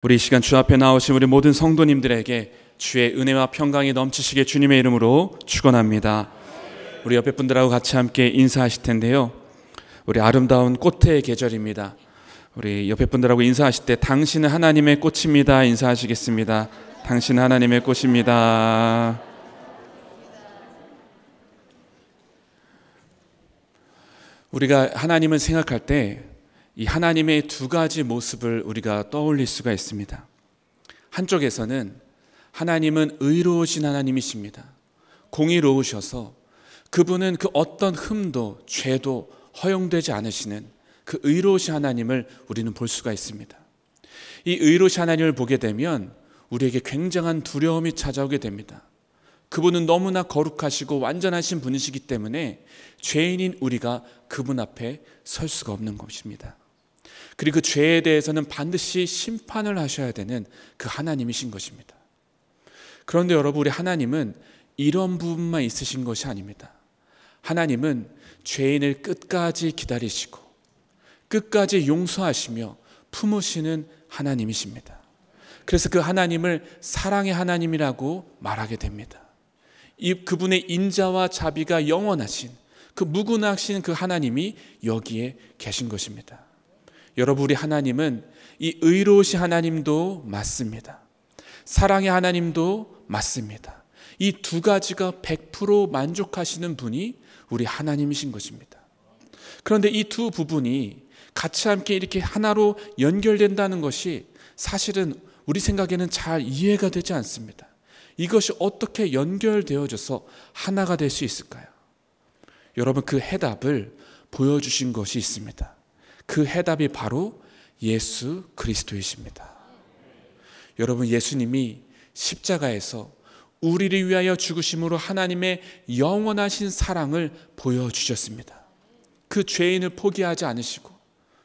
우리 이 시간 주 앞에 나오신 우리 모든 성도님들에게 주의 은혜와 평강이 넘치시게 주님의 이름으로 축원합니다. 우리 옆에 분들하고 같이 함께 인사하실 텐데요, 우리 아름다운 꽃의 계절입니다. 우리 옆에 분들하고 인사하실 때 당신은 하나님의 꽃입니다 인사하시겠습니다. 당신은 하나님의 꽃입니다. 우리가 하나님을 생각할 때 이 하나님의 두 가지 모습을 우리가 떠올릴 수가 있습니다. 한쪽에서는 하나님은 의로우신 하나님이십니다. 공의로우셔서 그분은 그 어떤 흠도 죄도 허용되지 않으시는 그 의로우신 하나님을 우리는 볼 수가 있습니다. 이 의로우신 하나님을 보게 되면 우리에게 굉장한 두려움이 찾아오게 됩니다. 그분은 너무나 거룩하시고 완전하신 분이시기 때문에 죄인인 우리가 그분 앞에 설 수가 없는 것입니다. 그리고 그 죄에 대해서는 반드시 심판을 하셔야 되는 그 하나님이신 것입니다. 그런데 여러분, 우리 하나님은 이런 부분만 있으신 것이 아닙니다. 하나님은 죄인을 끝까지 기다리시고 끝까지 용서하시며 품으시는 하나님이십니다. 그래서 그 하나님을 사랑의 하나님이라고 말하게 됩니다. 그분의 인자와 자비가 영원하신 그 무궁하신 그 하나님이 여기에 계신 것입니다. 여러분, 우리 하나님은 이 의로우신 하나님도 맞습니다. 사랑의 하나님도 맞습니다. 이 두 가지가 100% 만족하시는 분이 우리 하나님이신 것입니다. 그런데 이 두 부분이 같이 함께 이렇게 하나로 연결된다는 것이 사실은 우리 생각에는 잘 이해가 되지 않습니다. 이것이 어떻게 연결되어져서 하나가 될 수 있을까요? 여러분, 그 해답을 보여주신 것이 있습니다. 그 해답이 바로 예수 그리스도이십니다. 여러분, 예수님이 십자가에서 우리를 위하여 죽으심으로 하나님의 영원하신 사랑을 보여주셨습니다. 그 죄인을 포기하지 않으시고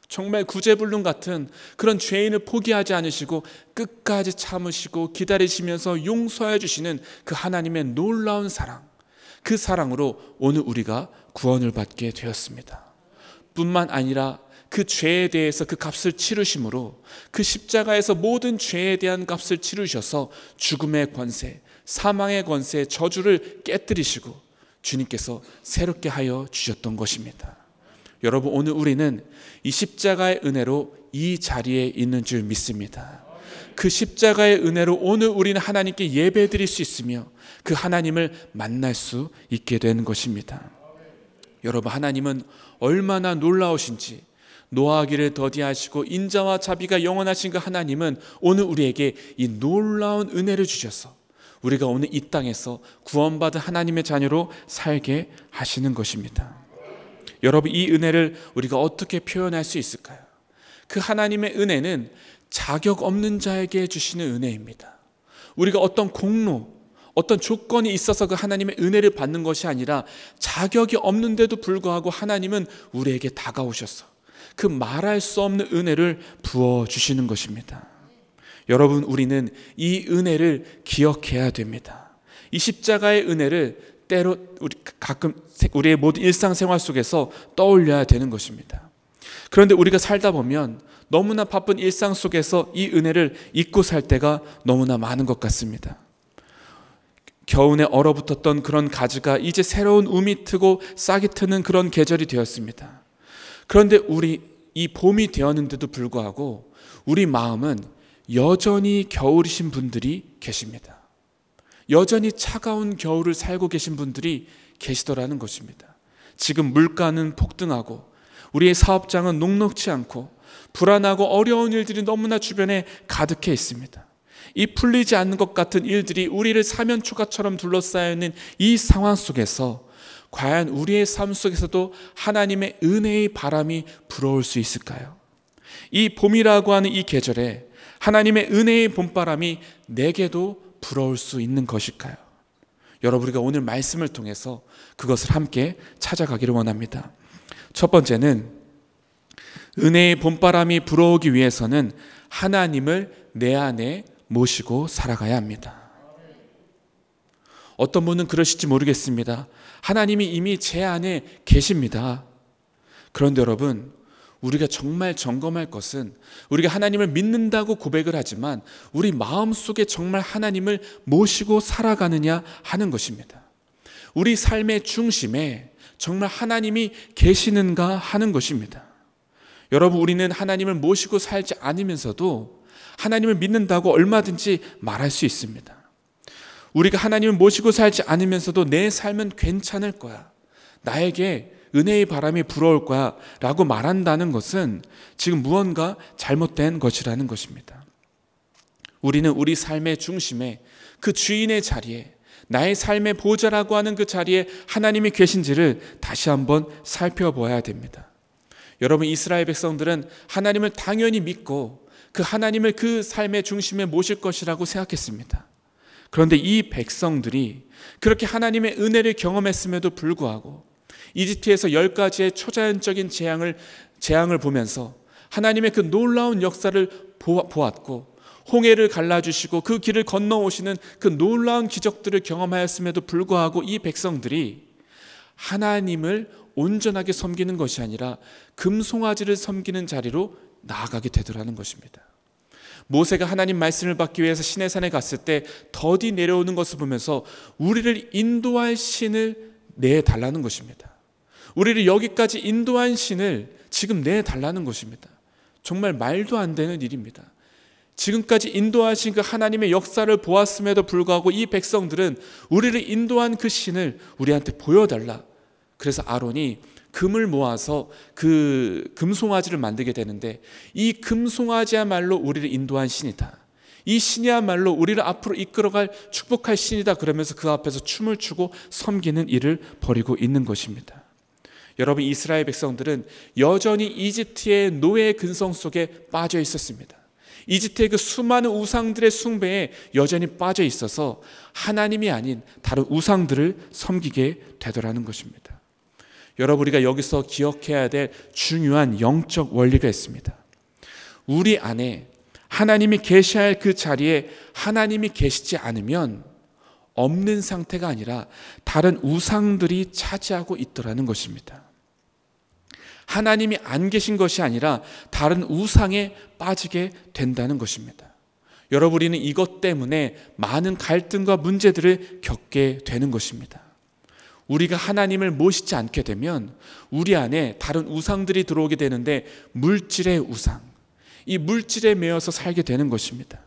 정말 구제불능 같은 그런 죄인을 포기하지 않으시고 끝까지 참으시고 기다리시면서 용서해 주시는 그 하나님의 놀라운 사랑, 그 사랑으로 오늘 우리가 구원을 받게 되었습니다. 뿐만 아니라 그 죄에 대해서 그 값을 치르심으로 그 십자가에서 모든 죄에 대한 값을 치르셔서 죽음의 권세, 사망의 권세, 저주를 깨뜨리시고 주님께서 새롭게 하여 주셨던 것입니다. 여러분, 오늘 우리는 이 십자가의 은혜로 이 자리에 있는 줄 믿습니다. 그 십자가의 은혜로 오늘 우리는 하나님께 예배드릴 수 있으며 그 하나님을 만날 수 있게 되는 것입니다. 여러분, 하나님은 얼마나 놀라우신지, 노하기를 더디하시고 인자와 자비가 영원하신 그 하나님은 오늘 우리에게 이 놀라운 은혜를 주셔서 우리가 오늘 이 땅에서 구원받은 하나님의 자녀로 살게 하시는 것입니다. 여러분, 이 은혜를 우리가 어떻게 표현할 수 있을까요? 그 하나님의 은혜는 자격 없는 자에게 주시는 은혜입니다. 우리가 어떤 공로, 어떤 조건이 있어서 그 하나님의 은혜를 받는 것이 아니라 자격이 없는데도 불구하고 하나님은 우리에게 다가오셔서 그 말할 수 없는 은혜를 부어주시는 것입니다. 여러분, 우리는 이 은혜를 기억해야 됩니다. 이 십자가의 은혜를 때로 가끔 우리의 모든 일상생활 속에서 떠올려야 되는 것입니다. 그런데 우리가 살다 보면 너무나 바쁜 일상 속에서 이 은혜를 잊고 살 때가 너무나 많은 것 같습니다. 겨우내 얼어붙었던 그런 가지가 이제 새로운 움이 트고 싹이 트는 그런 계절이 되었습니다. 그런데 우리 이 봄이 되었는데도 불구하고 우리 마음은 여전히 겨울이신 분들이 계십니다. 여전히 차가운 겨울을 살고 계신 분들이 계시더라는 것입니다. 지금 물가는 폭등하고 우리의 사업장은 녹록지 않고 불안하고 어려운 일들이 너무나 주변에 가득해 있습니다. 이 풀리지 않는 것 같은 일들이 우리를 사면초가처럼 둘러싸여 있는 이 상황 속에서 과연 우리의 삶 속에서도 하나님의 은혜의 바람이 불어올 수 있을까요? 이 봄이라고 하는 이 계절에 하나님의 은혜의 봄바람이 내게도 불어올 수 있는 것일까요? 여러분, 우리가 오늘 말씀을 통해서 그것을 함께 찾아가기를 원합니다. 첫 번째는 은혜의 봄바람이 불어오기 위해서는 하나님을 내 안에 모시고 살아가야 합니다. 어떤 분은 그러실지 모르겠습니다. 하나님이 이미 제 안에 계십니다. 그런데 여러분, 우리가 정말 점검할 것은 우리가 하나님을 믿는다고 고백을 하지만 우리 마음속에 정말 하나님을 모시고 살아가느냐 하는 것입니다. 우리 삶의 중심에 정말 하나님이 계시는가 하는 것입니다. 여러분, 우리는 하나님을 모시고 살지 않으면서도 하나님을 믿는다고 얼마든지 말할 수 있습니다. 우리가 하나님을 모시고 살지 않으면서도 내 삶은 괜찮을 거야, 나에게 은혜의 바람이 불어올 거야 라고 말한다는 것은 지금 무언가 잘못된 것이라는 것입니다. 우리는 우리 삶의 중심에, 그 주인의 자리에, 나의 삶의 보좌라고 하는 그 자리에 하나님이 계신지를 다시 한번 살펴보아야 됩니다. 여러분, 이스라엘 백성들은 하나님을 당연히 믿고 그 하나님을 그 삶의 중심에 모실 것이라고 생각했습니다. 그런데 이 백성들이 그렇게 하나님의 은혜를 경험했음에도 불구하고 이집트에서 10가지의 초자연적인 재앙을 보면서 하나님의 그 놀라운 역사를 보았고, 홍해를 갈라주시고 그 길을 건너오시는 그 놀라운 기적들을 경험하였음에도 불구하고 이 백성들이 하나님을 온전하게 섬기는 것이 아니라 금송아지를 섬기는 자리로 나아가게 되더라는 것입니다. 모세가 하나님 말씀을 받기 위해서 시내산에 갔을 때 더디 내려오는 것을 보면서 우리를 인도할 신을 내달라는 것입니다. 우리를 여기까지 인도한 신을 지금 내달라는 것입니다. 정말 말도 안 되는 일입니다. 지금까지 인도하신 그 하나님의 역사를 보았음에도 불구하고 이 백성들은 우리를 인도한 그 신을 우리한테 보여달라. 그래서 아론이 금을 모아서 그 금송아지를 만들게 되는데, 이 금송아지야말로 우리를 인도한 신이다, 이 신이야말로 우리를 앞으로 이끌어갈 축복할 신이다, 그러면서 그 앞에서 춤을 추고 섬기는 일을 벌이고 있는 것입니다. 여러분, 이스라엘 백성들은 여전히 이집트의 노예의 근성 속에 빠져 있었습니다. 이집트의 그 수많은 우상들의 숭배에 여전히 빠져 있어서 하나님이 아닌 다른 우상들을 섬기게 되더라는 것입니다. 여러분, 우리가 여기서 기억해야 될 중요한 영적 원리가 있습니다. 우리 안에 하나님이 계셔야 할 그 자리에 하나님이 계시지 않으면 없는 상태가 아니라 다른 우상들이 차지하고 있더라는 것입니다. 하나님이 안 계신 것이 아니라 다른 우상에 빠지게 된다는 것입니다. 여러분, 우리는 이것 때문에 많은 갈등과 문제들을 겪게 되는 것입니다. 우리가 하나님을 모시지 않게 되면 우리 안에 다른 우상들이 들어오게 되는데, 물질의 우상, 이 물질에 매여서 살게 되는 것입니다.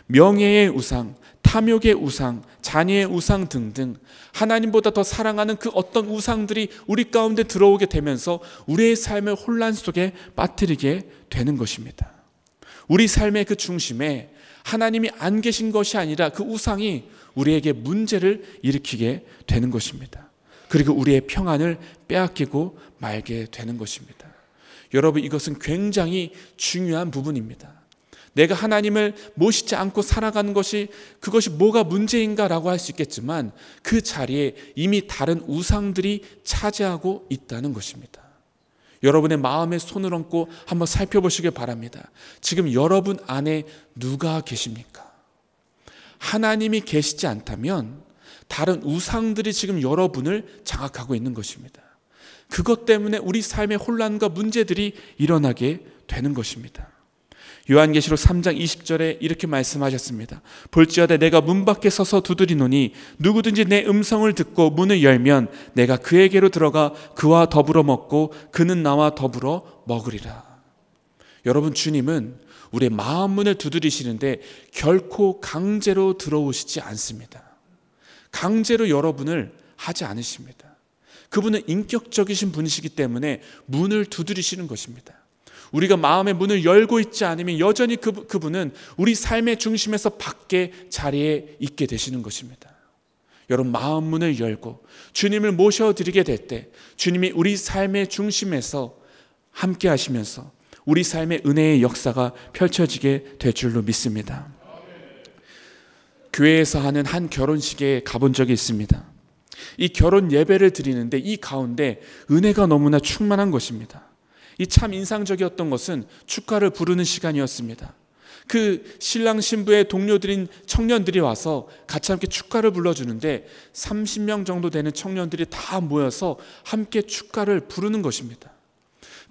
명예의 우상, 탐욕의 우상, 자녀의 우상 등등 하나님보다 더 사랑하는 그 어떤 우상들이 우리 가운데 들어오게 되면서 우리의 삶을 혼란 속에 빠뜨리게 되는 것입니다. 우리 삶의 그 중심에 하나님이 안 계신 것이 아니라 그 우상이 우리에게 문제를 일으키게 되는 것입니다. 그리고 우리의 평안을 빼앗기고 말게 되는 것입니다. 여러분, 이것은 굉장히 중요한 부분입니다. 내가 하나님을 모시지 않고 살아가는 그것이 뭐가 문제인가라고 할 수 있겠지만, 그 자리에 이미 다른 우상들이 차지하고 있다는 것입니다. 여러분의 마음에 손을 얹고 한번 살펴보시길 바랍니다. 지금 여러분 안에 누가 계십니까? 하나님이 계시지 않다면 다른 우상들이 지금 여러분을 장악하고 있는 것입니다. 그것 때문에 우리 삶의 혼란과 문제들이 일어나게 되는 것입니다. 요한계시록 3장 20절에 이렇게 말씀하셨습니다. 볼지어다 내가 문 밖에 서서 두드리노니 누구든지 내 음성을 듣고 문을 열면 내가 그에게로 들어가 그와 더불어 먹고 그는 나와 더불어 먹으리라. 여러분, 주님은 우리의 마음 문을 두드리시는데 결코 강제로 들어오시지 않습니다. 강제로 여러분을 하지 않으십니다. 그분은 인격적이신 분이시기 때문에 문을 두드리시는 것입니다. 우리가 마음의 문을 열고 있지 않으면 여전히 그분은 우리 삶의 중심에서 밖에 자리에 있게 되시는 것입니다. 여러분, 마음 문을 열고 주님을 모셔드리게 될 때 주님이 우리 삶의 중심에서 함께 하시면서 우리 삶의 은혜의 역사가 펼쳐지게 될 줄로 믿습니다. 교회에서 하는 한 결혼식에 가본 적이 있습니다. 이 결혼 예배를 드리는데 이 가운데 은혜가 너무나 충만한 것입니다. 이 참 인상적이었던 것은 축가를 부르는 시간이었습니다. 그 신랑 신부의 동료들인 청년들이 와서 같이 함께 축가를 불러주는데 30명 정도 되는 청년들이 다 모여서 함께 축가를 부르는 것입니다.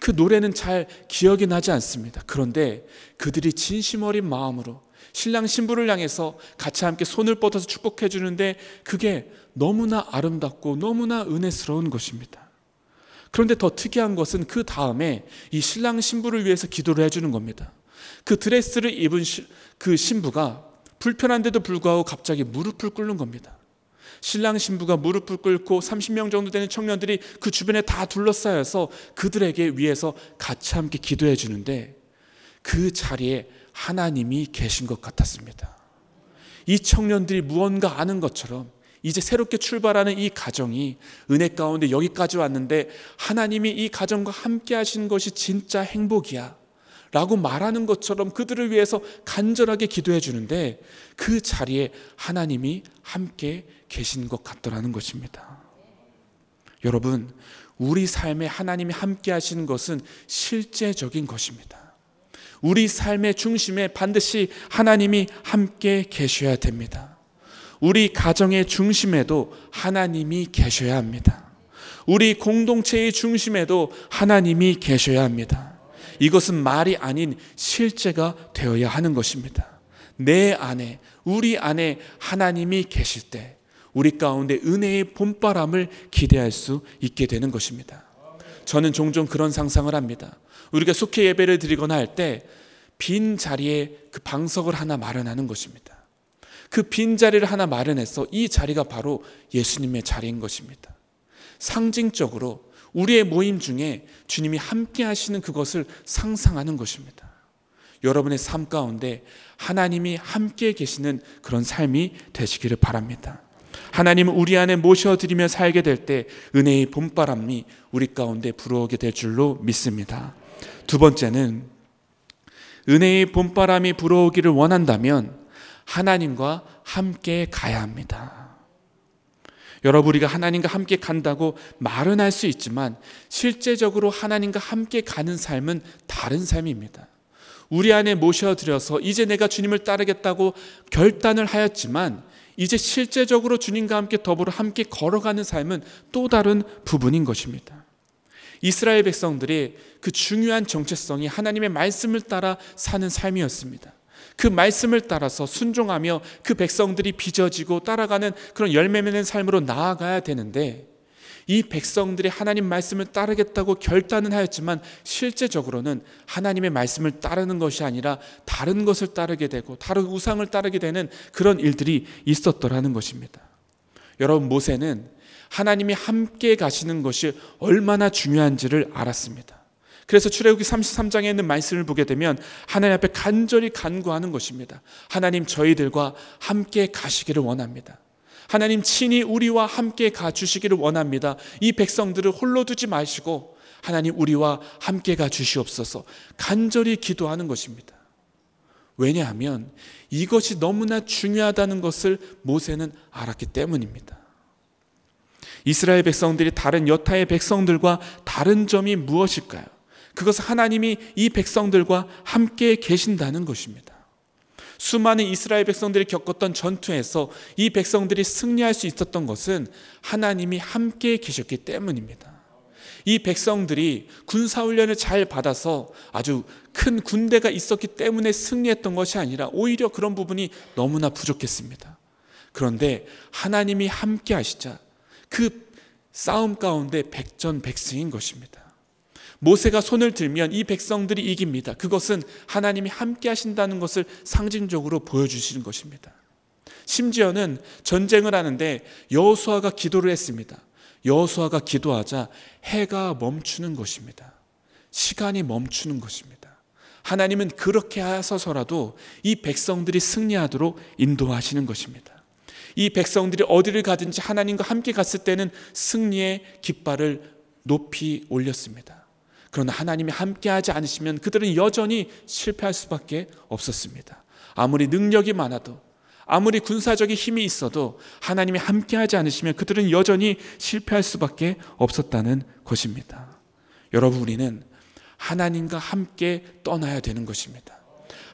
그 노래는 잘 기억이 나지 않습니다. 그런데 그들이 진심 어린 마음으로 신랑 신부를 향해서 같이 함께 손을 뻗어서 축복해 주는데 그게 너무나 아름답고 너무나 은혜스러운 것입니다. 그런데 더 특이한 것은 그 다음에 이 신랑 신부를 위해서 기도를 해주는 겁니다. 그 드레스를 입은 그 신부가 불편한데도 불구하고 갑자기 무릎을 꿇는 겁니다. 신랑 신부가 무릎을 꿇고 30명 정도 되는 청년들이 그 주변에 다 둘러싸여서 그들에게 위해서 같이 함께 기도해 주는데 그 자리에 하나님이 계신 것 같았습니다. 이 청년들이 무언가 아는 것처럼 이제 새롭게 출발하는 이 가정이 은혜 가운데 여기까지 왔는데 하나님이 이 가정과 함께 하시는 것이 진짜 행복이야 라고 말하는 것처럼 그들을 위해서 간절하게 기도해 주는데 그 자리에 하나님이 함께 계신 것 같더라는 것입니다. 여러분, 우리 삶에 하나님이 함께 하시는 것은 실제적인 것입니다. 우리 삶의 중심에 반드시 하나님이 함께 계셔야 됩니다. 우리 가정의 중심에도 하나님이 계셔야 합니다. 우리 공동체의 중심에도 하나님이 계셔야 합니다. 이것은 말이 아닌 실제가 되어야 하는 것입니다. 내 안에, 우리 안에 하나님이 계실 때 우리 가운데 은혜의 봄바람을 기대할 수 있게 되는 것입니다. 저는 종종 그런 상상을 합니다. 우리가 속회 예배를 드리거나 할 때 빈 자리에 그 방석을 하나 마련하는 것입니다. 그 빈 자리를 하나 마련해서 이 자리가 바로 예수님의 자리인 것입니다. 상징적으로 우리의 모임 중에 주님이 함께 하시는 그것을 상상하는 것입니다. 여러분의 삶 가운데 하나님이 함께 계시는 그런 삶이 되시기를 바랍니다. 하나님은 우리 안에 모셔드리며 살게 될 때 은혜의 봄바람이 우리 가운데 불어오게 될 줄로 믿습니다. 두 번째는 은혜의 봄바람이 불어오기를 원한다면 하나님과 함께 가야 합니다. 여러분, 우리가 하나님과 함께 간다고 말은 할 수 있지만 실제적으로 하나님과 함께 가는 삶은 다른 삶입니다. 우리 안에 모셔드려서 이제 내가 주님을 따르겠다고 결단을 하였지만 이제 실제적으로 주님과 함께 더불어 함께 걸어가는 삶은 또 다른 부분인 것입니다. 이스라엘 백성들이 그 중요한 정체성이 하나님의 말씀을 따라 사는 삶이었습니다. 그 말씀을 따라서 순종하며 그 백성들이 빚어지고 따라가는 그런 열매 맺는 삶으로 나아가야 되는데 이 백성들이 하나님 말씀을 따르겠다고 결단은 하였지만 실제적으로는 하나님의 말씀을 따르는 것이 아니라 다른 것을 따르게 되고 다른 우상을 따르게 되는 그런 일들이 있었더라는 것입니다. 여러분, 모세는 하나님이 함께 가시는 것이 얼마나 중요한지를 알았습니다. 그래서 출애굽기 33장에 있는 말씀을 보게 되면 하나님 앞에 간절히 간구하는 것입니다. 하나님, 저희들과 함께 가시기를 원합니다. 하나님, 친히 우리와 함께 가주시기를 원합니다. 이 백성들을 홀로 두지 마시고 하나님, 우리와 함께 가주시옵소서 간절히 기도하는 것입니다. 왜냐하면 이것이 너무나 중요하다는 것을 모세는 알았기 때문입니다. 이스라엘 백성들이 다른 여타의 백성들과 다른 점이 무엇일까요? 그것은 하나님이 이 백성들과 함께 계신다는 것입니다. 수많은 이스라엘 백성들이 겪었던 전투에서 이 백성들이 승리할 수 있었던 것은 하나님이 함께 계셨기 때문입니다. 이 백성들이 군사훈련을 잘 받아서 아주 큰 군대가 있었기 때문에 승리했던 것이 아니라 오히려 그런 부분이 너무나 부족했습니다. 그런데 하나님이 함께 하시자 그 싸움 가운데 백전백승인 것입니다. 모세가 손을 들면 이 백성들이 이깁니다. 그것은 하나님이 함께 하신다는 것을 상징적으로 보여주시는 것입니다. 심지어는 전쟁을 하는데 여호수아가 기도를 했습니다. 여호수아가 기도하자 해가 멈추는 것입니다. 시간이 멈추는 것입니다. 하나님은 그렇게 하셔서라도 이 백성들이 승리하도록 인도하시는 것입니다. 이 백성들이 어디를 가든지 하나님과 함께 갔을 때는 승리의 깃발을 높이 올렸습니다. 그러나 하나님이 함께하지 않으시면 그들은 여전히 실패할 수밖에 없었습니다. 아무리 능력이 많아도 아무리 군사적인 힘이 있어도 하나님이 함께하지 않으시면 그들은 여전히 실패할 수밖에 없었다는 것입니다. 여러분, 우리는 하나님과 함께 떠나야 되는 것입니다.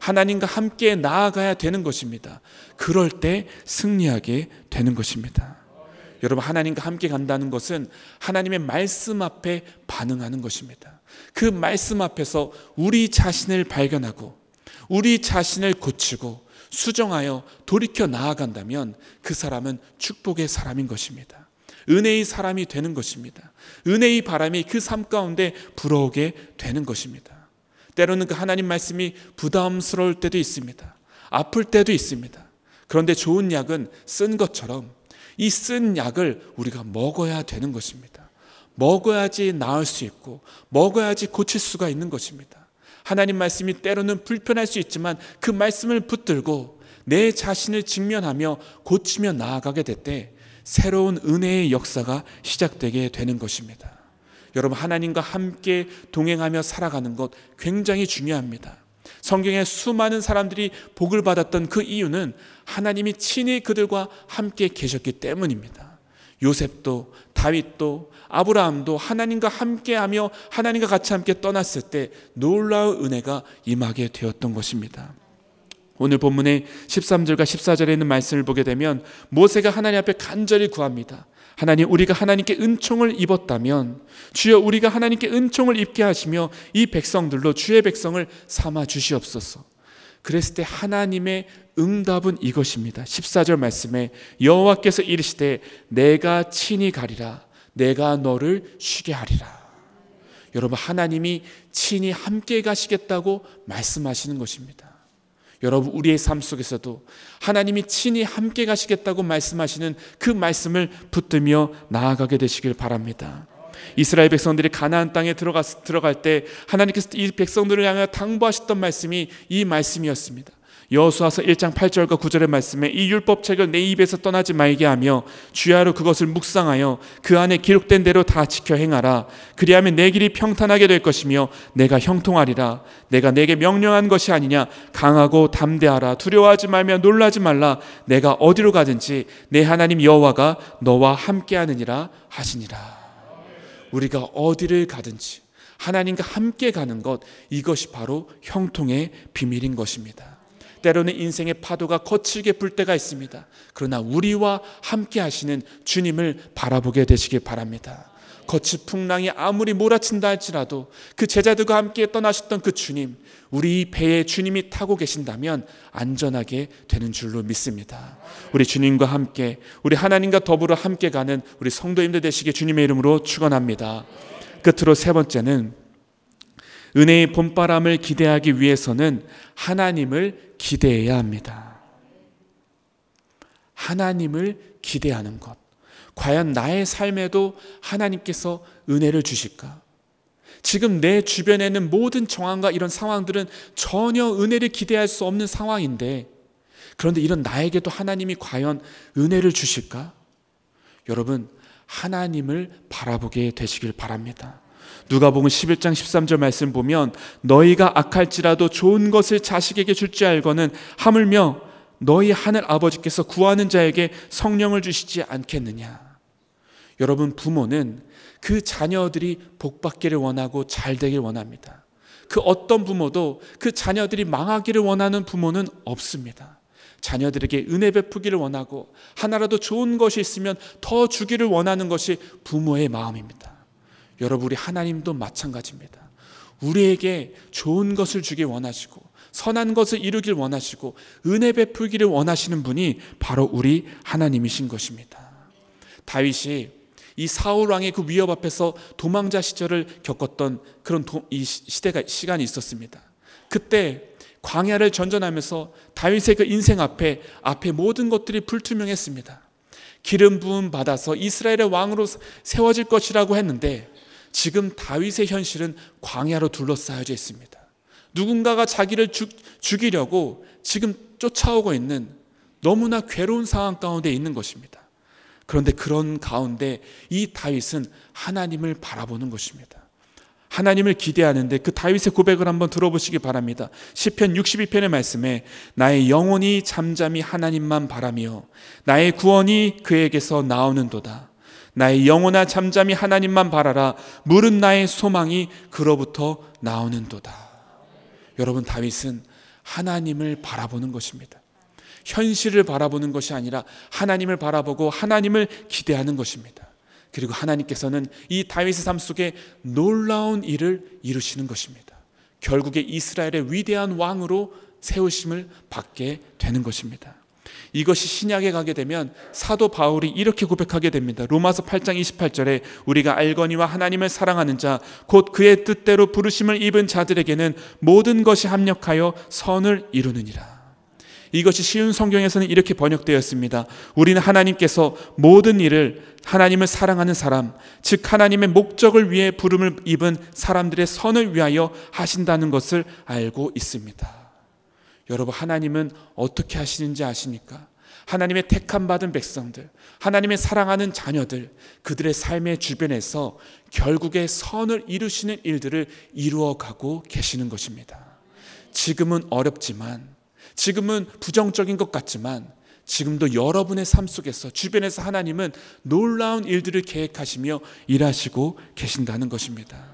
하나님과 함께 나아가야 되는 것입니다. 그럴 때 승리하게 되는 것입니다. 여러분, 하나님과 함께 간다는 것은 하나님의 말씀 앞에 반응하는 것입니다. 그 말씀 앞에서 우리 자신을 발견하고 우리 자신을 고치고 수정하여 돌이켜 나아간다면 그 사람은 축복의 사람인 것입니다. 은혜의 사람이 되는 것입니다. 은혜의 바람이 그 삶 가운데 불어오게 되는 것입니다. 때로는 그 하나님 말씀이 부담스러울 때도 있습니다. 아플 때도 있습니다. 그런데 좋은 약은 쓴 것처럼 이 쓴 약을 우리가 먹어야 되는 것입니다. 먹어야지 나을 수 있고 먹어야지 고칠 수가 있는 것입니다. 하나님 말씀이 때로는 불편할 수 있지만 그 말씀을 붙들고 내 자신을 직면하며 고치며 나아가게 될 때 새로운 은혜의 역사가 시작되게 되는 것입니다. 여러분, 하나님과 함께 동행하며 살아가는 것 굉장히 중요합니다. 성경에 수많은 사람들이 복을 받았던 그 이유는 하나님이 친히 그들과 함께 계셨기 때문입니다. 요셉도 다윗도 아브라함도 하나님과 함께하며 하나님과 같이 함께 떠났을 때 놀라운 은혜가 임하게 되었던 것입니다. 오늘 본문의 13절과 14절에 있는 말씀을 보게 되면 모세가 하나님 앞에 간절히 구합니다. 하나님, 우리가 하나님께 은총을 입었다면 주여 우리가 하나님께 은총을 입게 하시며 이 백성들로 주의 백성을 삼아 주시옵소서. 그랬을 때 하나님의 응답은 이것입니다. 14절 말씀에 여호와께서 이르시되 내가 친히 가리라, 내가 너를 쉬게 하리라. 여러분, 하나님이 친히 함께 가시겠다고 말씀하시는 것입니다. 여러분, 우리의 삶 속에서도 하나님이 친히 함께 가시겠다고 말씀하시는 그 말씀을 붙들며 나아가게 되시길 바랍니다. 이스라엘 백성들이 가나안 땅에 들어갈 때 하나님께서 이 백성들을 향하여 당부하셨던 말씀이 이 말씀이었습니다. 여호수아서 1장 8절과 9절의 말씀에 이 율법책을 내 입에서 떠나지 말게 하며 주야로 그것을 묵상하여 그 안에 기록된 대로 다 지켜 행하라. 그리하면 내 길이 평탄하게 될 것이며 내가 형통하리라. 내가 내게 명령한 것이 아니냐. 강하고 담대하라. 두려워하지 말며 놀라지 말라. 내가 어디로 가든지 내 하나님 여호와가 너와 함께하느니라 하시니라. 우리가 어디를 가든지 하나님과 함께 가는 것, 이것이 바로 형통의 비밀인 것입니다. 때로는 인생의 파도가 거칠게 불 때가 있습니다. 그러나 우리와 함께 하시는 주님을 바라보게 되시길 바랍니다. 거친 풍랑이 아무리 몰아친다 할지라도 그 제자들과 함께 떠나셨던 그 주님, 우리 배에 주님이 타고 계신다면 안전하게 되는 줄로 믿습니다. 우리 주님과 함께, 우리 하나님과 더불어 함께 가는 우리 성도님들 되시길 주님의 이름으로 축원합니다. 끝으로 세 번째는 은혜의 봄바람을 기대하기 위해서는 하나님을 기대해야 합니다. 하나님을 기대하는 것. 과연 나의 삶에도 하나님께서 은혜를 주실까? 지금 내 주변에는 모든 정황과 이런 상황들은 전혀 은혜를 기대할 수 없는 상황인데, 그런데 이런 나에게도 하나님이 과연 은혜를 주실까? 여러분, 하나님을 바라보게 되시길 바랍니다. 누가복음 11장 13절 말씀 보면 너희가 악할지라도 좋은 것을 자식에게 줄 줄 알거는 하물며 너희 하늘 아버지께서 구하는 자에게 성령을 주시지 않겠느냐. 여러분, 부모는 그 자녀들이 복받기를 원하고 잘 되길 원합니다. 그 어떤 부모도 그 자녀들이 망하기를 원하는 부모는 없습니다. 자녀들에게 은혜 베푸기를 원하고 하나라도 좋은 것이 있으면 더 주기를 원하는 것이 부모의 마음입니다. 여러분, 우리 하나님도 마찬가지입니다. 우리에게 좋은 것을 주길 원하시고 선한 것을 이루길 원하시고 은혜 베풀기를 원하시는 분이 바로 우리 하나님이신 것입니다. 다윗이 이 사울 왕의 그 위협 앞에서 도망자 시절을 겪었던 그런 시간이 있었습니다. 그때 광야를 전전하면서 다윗의 그 인생 앞에 모든 것들이 불투명했습니다. 기름 부음 받아서 이스라엘의 왕으로 세워질 것이라고 했는데 지금 다윗의 현실은 광야로 둘러싸여져 있습니다. 누군가가 자기를 죽이려고 지금 쫓아오고 있는 너무나 괴로운 상황 가운데 있는 것입니다. 그런데 그런 가운데 이 다윗은 하나님을 바라보는 것입니다. 하나님을 기대하는데 그 다윗의 고백을 한번 들어보시기 바랍니다. 시편 62편의 말씀에 나의 영혼이 잠잠히 하나님만 바라며 나의 구원이 그에게서 나오는도다. 나의 영혼아 잠잠히 하나님만 바라라. 물은 나의 소망이 그로부터 나오는도다. 여러분, 다윗은 하나님을 바라보는 것입니다. 현실을 바라보는 것이 아니라 하나님을 바라보고 하나님을 기대하는 것입니다. 그리고 하나님께서는 이 다윗의 삶 속에 놀라운 일을 이루시는 것입니다. 결국에 이스라엘의 위대한 왕으로 세우심을 받게 되는 것입니다. 이것이 신약에 가게 되면 사도 바울이 이렇게 고백하게 됩니다. 로마서 8장 28절에 우리가 알거니와 하나님을 사랑하는 자 곧 그의 뜻대로 부르심을 입은 자들에게는 모든 것이 합력하여 선을 이루느니라. 이것이 쉬운 성경에서는 이렇게 번역되었습니다. 우리는 하나님께서 모든 일을 하나님을 사랑하는 사람, 즉 하나님의 목적을 위해 부름을 입은 사람들의 선을 위하여 하신다는 것을 알고 있습니다. 여러분, 하나님은 어떻게 하시는지 아십니까? 하나님의 택함 받은 백성들, 하나님의 사랑하는 자녀들, 그들의 삶의 주변에서 결국에 선을 이루시는 일들을 이루어가고 계시는 것입니다. 지금은 어렵지만, 지금은 부정적인 것 같지만, 지금도 여러분의 삶 속에서 주변에서 하나님은 놀라운 일들을 계획하시며 일하시고 계신다는 것입니다.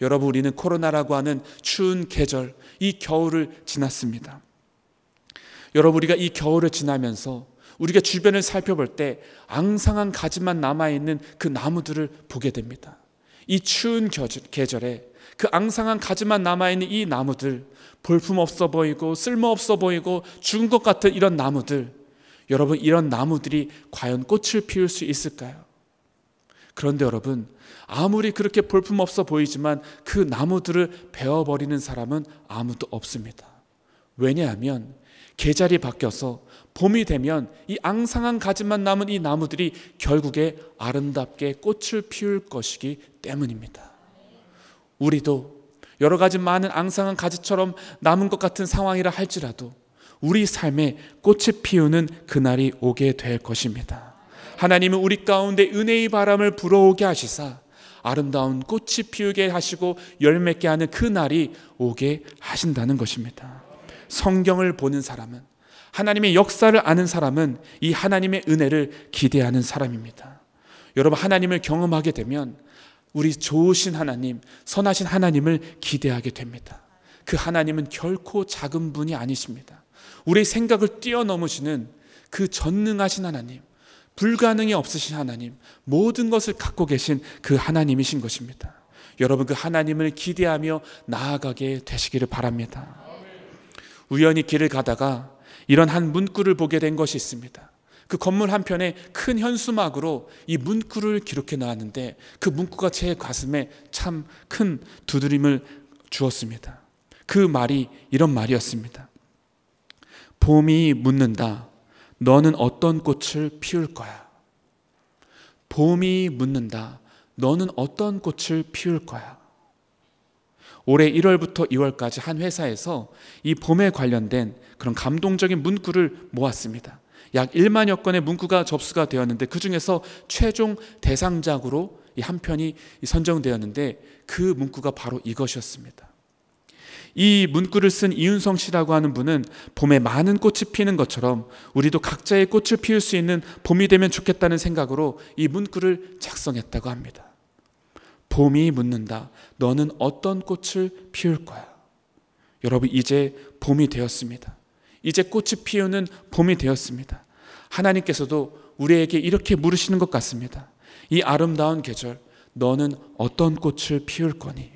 여러분, 우리는 코로나라고 하는 추운 계절, 이 겨울을 지났습니다. 여러분, 우리가 이 겨울을 지나면서 우리가 주변을 살펴볼 때 앙상한 가지만 남아있는 그 나무들을 보게 됩니다. 이 추운 계절에 그 앙상한 가지만 남아있는 이 나무들, 볼품없어 보이고 쓸모없어 보이고 죽은 것 같은 이런 나무들, 여러분, 이런 나무들이 과연 꽃을 피울 수 있을까요? 그런데 여러분, 아무리 그렇게 볼품없어 보이지만 그 나무들을 베어버리는 사람은 아무도 없습니다. 왜냐하면 계절이 바뀌어서 봄이 되면 이 앙상한 가지만 남은 이 나무들이 결국에 아름답게 꽃을 피울 것이기 때문입니다. 우리도 여러 가지 많은 앙상한 가지처럼 남은 것 같은 상황이라 할지라도 우리 삶에 꽃을 피우는 그날이 오게 될 것입니다. 하나님은 우리 가운데 은혜의 바람을 불어오게 하시사 아름다운 꽃이 피우게 하시고 열맺게 하는 그 날이 오게 하신다는 것입니다. 성경을 보는 사람은, 하나님의 역사를 아는 사람은 이 하나님의 은혜를 기대하는 사람입니다. 여러분, 하나님을 경험하게 되면 우리 좋으신 하나님, 선하신 하나님을 기대하게 됩니다. 그 하나님은 결코 작은 분이 아니십니다. 우리의 생각을 뛰어넘으시는 그 전능하신 하나님, 불가능이 없으신 하나님, 모든 것을 갖고 계신 그 하나님이신 것입니다. 여러분, 그 하나님을 기대하며 나아가게 되시기를 바랍니다. 우연히 길을 가다가 이런 한 문구를 보게 된 것이 있습니다. 그 건물 한편에 큰 현수막으로 이 문구를 기록해 놓았는데 그 문구가 제 가슴에 참 큰 두드림을 주었습니다. 그 말이 이런 말이었습니다. 봄이 묻는다. 너는 어떤 꽃을 피울 거야? 봄이 묻는다. 너는 어떤 꽃을 피울 거야? 올해 1월부터 2월까지 한 회사에서 이 봄에 관련된 그런 감동적인 문구를 모았습니다. 약 1만여 건의 문구가 접수가 되었는데 그 중에서 최종 대상작으로 이 한 편이 선정되었는데 그 문구가 바로 이것이었습니다. 이 문구를 쓴 이윤성 씨라고 하는 분은 봄에 많은 꽃이 피는 것처럼 우리도 각자의 꽃을 피울 수 있는 봄이 되면 좋겠다는 생각으로 이 문구를 작성했다고 합니다. 봄이 묻는다. 너는 어떤 꽃을 피울 거야? 여러분, 이제 봄이 되었습니다. 이제 꽃이 피우는 봄이 되었습니다. 하나님께서도 우리에게 이렇게 물으시는 것 같습니다. 이 아름다운 계절, 너는 어떤 꽃을 피울 거니?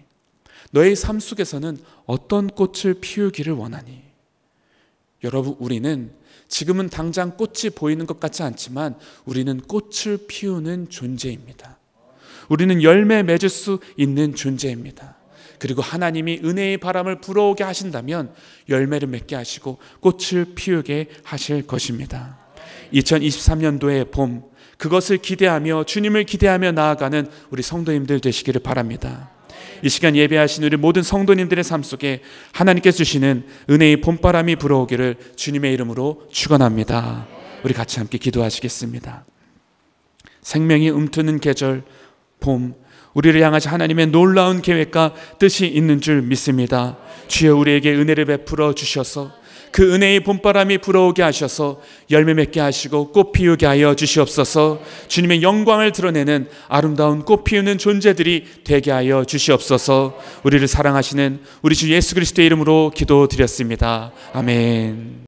너의 삶 속에서는 어떤 꽃을 피우기를 원하니? 여러분, 우리는 지금은 당장 꽃이 보이는 것 같지 않지만 우리는 꽃을 피우는 존재입니다. 우리는 열매 맺을 수 있는 존재입니다. 그리고 하나님이 은혜의 바람을 불어오게 하신다면 열매를 맺게 하시고 꽃을 피우게 하실 것입니다. 2023년도의 봄, 그것을 기대하며 주님을 기대하며 나아가는 우리 성도님들 되시기를 바랍니다. 이 시간 예배하신 우리 모든 성도님들의 삶 속에 하나님께서 주시는 은혜의 봄바람이 불어오기를 주님의 이름으로 축원합니다. 우리 같이 함께 기도하시겠습니다. 생명이 움트는 계절 봄, 우리를 향하신 하나님의 놀라운 계획과 뜻이 있는 줄 믿습니다. 주여, 우리에게 은혜를 베풀어 주셔서 그 은혜의 봄바람이 불어오게 하셔서 열매 맺게 하시고 꽃 피우게 하여 주시옵소서. 주님의 영광을 드러내는 아름다운 꽃 피우는 존재들이 되게 하여 주시옵소서. 우리를 사랑하시는 우리 주 예수 그리스도의 이름으로 기도드렸습니다. 아멘.